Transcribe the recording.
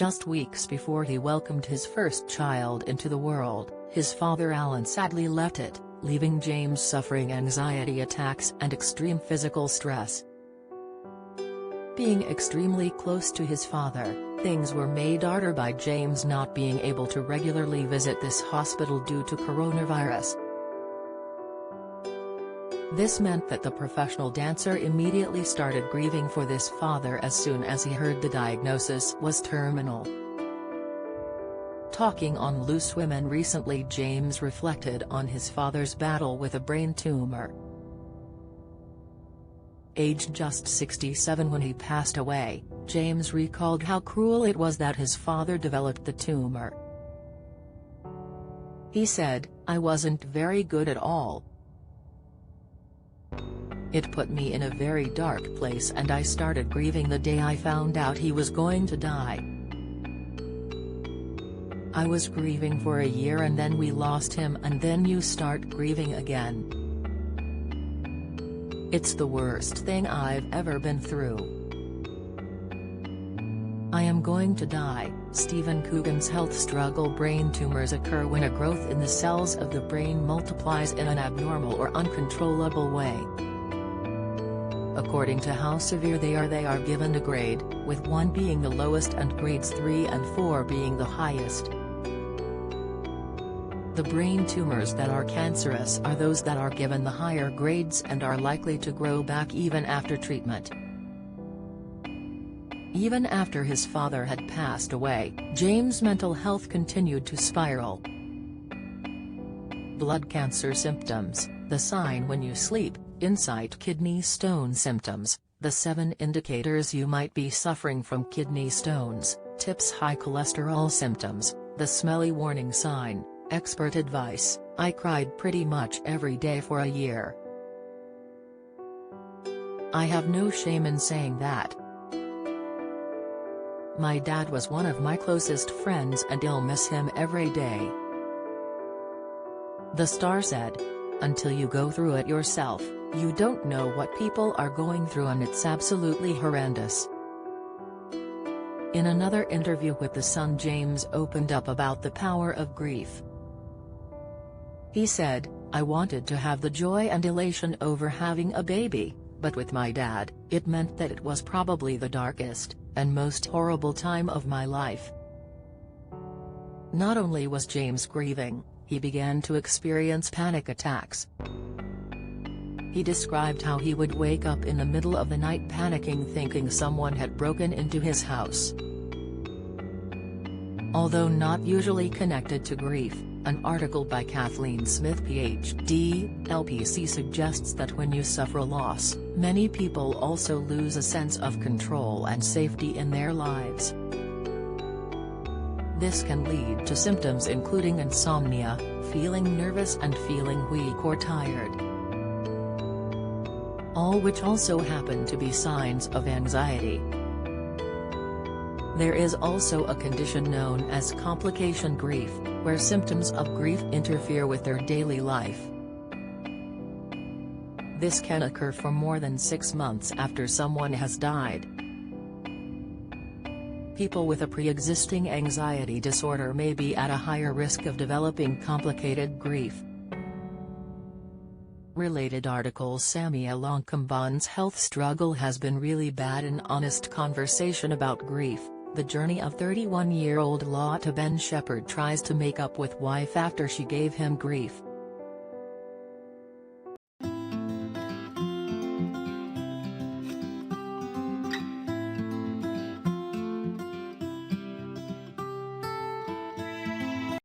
Just weeks before he welcomed his first child into the world, his father Alan sadly left it, leaving James suffering anxiety attacks and extreme physical stress. Being extremely close to his father, things were made harder by James not being able to regularly visit this hospital due to coronavirus. This meant that the professional dancer immediately started grieving for this father as soon as he heard the diagnosis was terminal. Talking on Loose Women recently, James reflected on his father's battle with a brain tumor. Aged just 67 when he passed away, James recalled how cruel it was that his father developed the tumor. He said, "I wasn't very good at all. It put me in a very dark place and I started grieving the day I found out he was going to die. I was grieving for a year and then we lost him and then you start grieving again. It's the worst thing I've ever been through. I am going to die." Stephen Coogan's health struggle. Brain tumors occur when a growth in the cells of the brain multiplies in an abnormal or uncontrollable way. According to how severe they are given a grade, with 1 being the lowest and grades 3 and 4 being the highest. The brain tumors that are cancerous are those that are given the higher grades and are likely to grow back even after treatment. Even after his father had passed away, James' mental health continued to spiral. Blood cancer symptoms, the sign when you sleep, insight kidney stone symptoms, the 7 indicators you might be suffering from kidney stones, tips high cholesterol symptoms, the smelly warning sign, expert advice. I cried pretty much every day for a year. I have no shame in saying that. My dad was one of my closest friends and I'll miss him every day. The star said. Until you go through it yourself, you don't know what people are going through and it's absolutely horrendous. In another interview with The Sun, James opened up about the power of grief. He said, "I wanted to have the joy and elation over having a baby, but with my dad, it meant that it was probably the darkest and most horrible time of my life." Not only was James grieving, he began to experience panic attacks. He described how he would wake up in the middle of the night panicking, thinking someone had broken into his house. Although not usually connected to grief, an article by Kathleen Smith Ph.D., LPC suggests that when you suffer a loss, many people also lose a sense of control and safety in their lives. This can lead to symptoms including insomnia, feeling nervous and feeling weak or tired. All which also happen to be signs of anxiety. There is also a condition known as complication grief, where symptoms of grief interfere with their daily life. This can occur for more than 6 months after someone has died. People with a pre-existing anxiety disorder may be at a higher risk of developing complicated grief. Related articles. Samia Longkamban's health struggle has been really bad. An honest conversation about grief, the journey of 31-year-old Lata Ben Shepherd tries to make up with wife after she gave him grief.